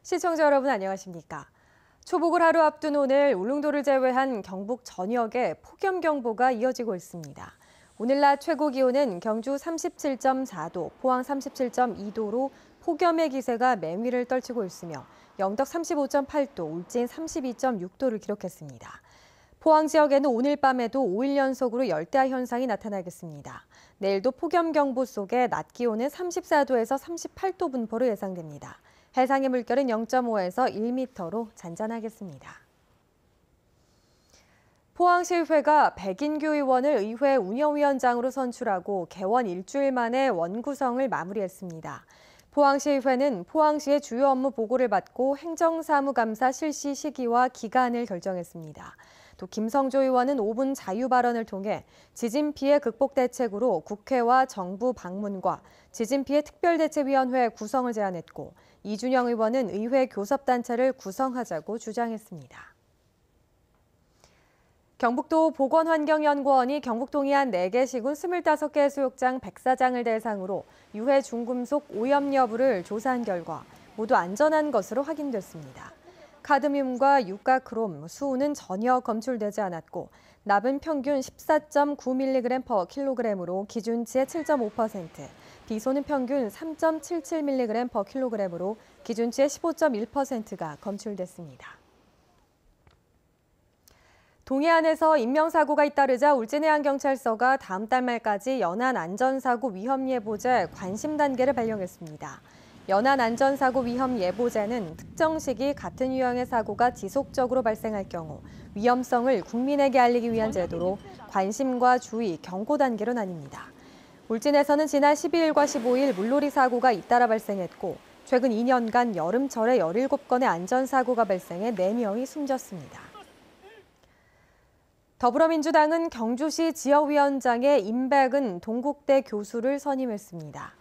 시청자 여러분 안녕하십니까? 초복을 하루 앞둔 오늘 울릉도를 제외한 경북 전역에 폭염경보가 이어지고 있습니다. 오늘 낮 최고 기온은 경주 37.4도, 포항 37.2도로 폭염의 기세가 맹위를 떨치고 있으며 영덕 35.8도, 울진 32.6도를 기록했습니다. 포항 지역에는 오늘 밤에도 5일 연속으로 열대야 현상이 나타나겠습니다. 내일도 폭염경보 속에 낮 기온은 34도에서 38도 분포로 예상됩니다. 해상의 물결은 0.5에서 1m로 잔잔하겠습니다. 포항시의회가 백인규 의원을 의회 운영위원장으로 선출하고 개원 일주일 만에 원구성을 마무리했습니다. 포항시의회는 포항시의 주요 업무 보고를 받고 행정사무감사 실시 시기와 기간을 결정했습니다. 또 김성조 의원은 5분 자유 발언을 통해 지진 피해 극복 대책으로 국회와 정부 방문과 지진 피해 특별대책위원회 구성을 제안했고 이준영 의원은 의회 교섭단체를 구성하자고 주장했습니다. 경북도 보건환경연구원이 경북 동해안 4개 시군 25개 해수욕장 104장을 대상으로 유해 중금속 오염 여부를 조사한 결과 모두 안전한 것으로 확인됐습니다. 카드뮴과 유가크롬, 수은은 전혀 검출되지 않았고 납은 평균 14.9mg/kg으로 기준치의 7.5%, 비소는 평균 3.77mg/kg으로 기준치의 15.1%가 검출됐습니다. 동해안에서 인명사고가 잇따르자 울진해양경찰서가 다음 달 말까지 연안안전사고 위험예보제 관심 단계를 발령했습니다. 연안안전사고 위험예보제는 특정 시기 같은 유형의 사고가 지속적으로 발생할 경우 위험성을 국민에게 알리기 위한 제도로 관심과 주의, 경고 단계로 나뉩니다. 울진에서는 지난 12일과 15일 물놀이 사고가 잇따라 발생했고 최근 2년간 여름철에 17건의 안전사고가 발생해 4명이 숨졌습니다. 더불어민주당은 경주시 지역위원장에 임백은 동국대 교수를 선임했습니다.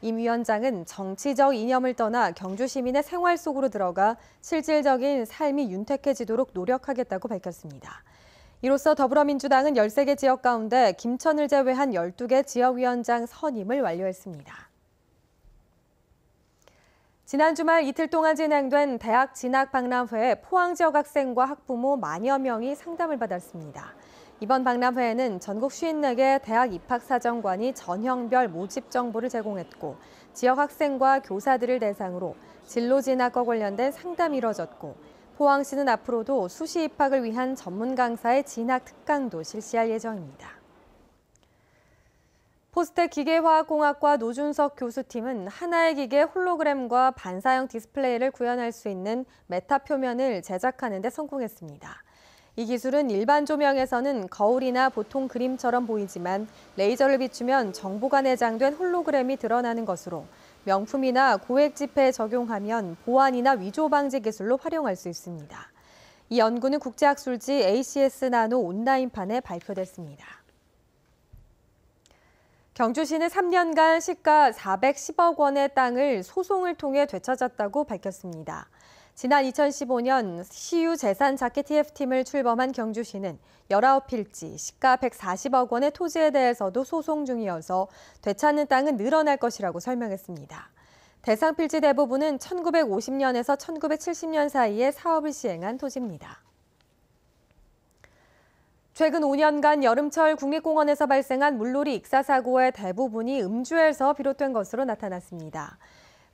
임 위원장은 정치적 이념을 떠나 경주 시민의 생활 속으로 들어가 실질적인 삶이 윤택해지도록 노력하겠다고 밝혔습니다. 이로써 더불어민주당은 13개 지역 가운데 김천을 제외한 12개 지역위원장 선임을 완료했습니다. 지난 주말 이틀 동안 진행된 대학 진학박람회에 포항 지역 학생과 학부모 만여 명이 상담을 받았습니다. 이번 박람회에는 전국 54개 대학 입학사정관이 전형별 모집 정보를 제공했고 지역 학생과 교사들을 대상으로 진로 진학과 관련된 상담이 이뤄졌고 포항시는 앞으로도 수시 입학을 위한 전문 강사의 진학 특강도 실시할 예정입니다. 포스텍 기계화학공학과 노준석 교수팀은 하나의 기계 홀로그램과 반사형 디스플레이를 구현할 수 있는 메타 표면을 제작하는 데 성공했습니다. 이 기술은 일반 조명에서는 거울이나 보통 그림처럼 보이지만 레이저를 비추면 정보가 내장된 홀로그램이 드러나는 것으로 명품이나 고액 지폐에 적용하면 보안이나 위조 방지 기술로 활용할 수 있습니다. 이 연구는 국제학술지 ACS 나노 온라인판에 발표됐습니다. 경주시는 3년간 시가 410억 원의 땅을 소송을 통해 되찾았다고 밝혔습니다. 지난 2015년 시유 재산 자키 TF팀을 출범한 경주시는 19필지, 시가 140억 원의 토지에 대해서도 소송 중이어서 되찾는 땅은 늘어날 것이라고 설명했습니다. 대상 필지 대부분은 1950년에서 1970년 사이에 사업을 시행한 토지입니다. 최근 5년간 여름철 국립공원에서 발생한 물놀이 익사사고의 대부분이 음주에서 비롯된 것으로 나타났습니다.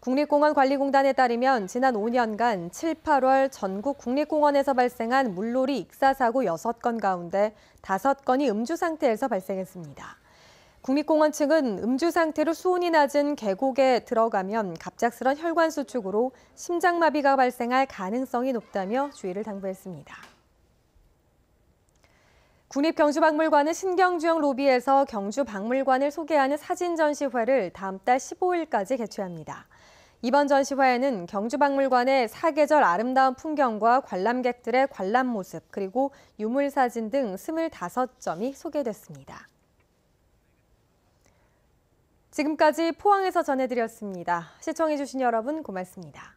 국립공원관리공단에 따르면 지난 5년간 7, 8월 전국 국립공원에서 발생한 물놀이 익사사고 6건 가운데 5건이 음주 상태에서 발생했습니다. 국립공원 측은 음주 상태로 수온이 낮은 계곡에 들어가면 갑작스런 혈관 수축으로 심장마비가 발생할 가능성이 높다며 주의를 당부했습니다. 국립경주박물관은 신경주역 로비에서 경주박물관을 소개하는 사진 전시회를 다음 달 15일까지 개최합니다. 이번 전시회에는 경주박물관의 사계절 아름다운 풍경과 관람객들의 관람 모습, 그리고 유물사진 등 25점이 소개됐습니다. 지금까지 포항에서 전해드렸습니다. 시청해주신 여러분 고맙습니다.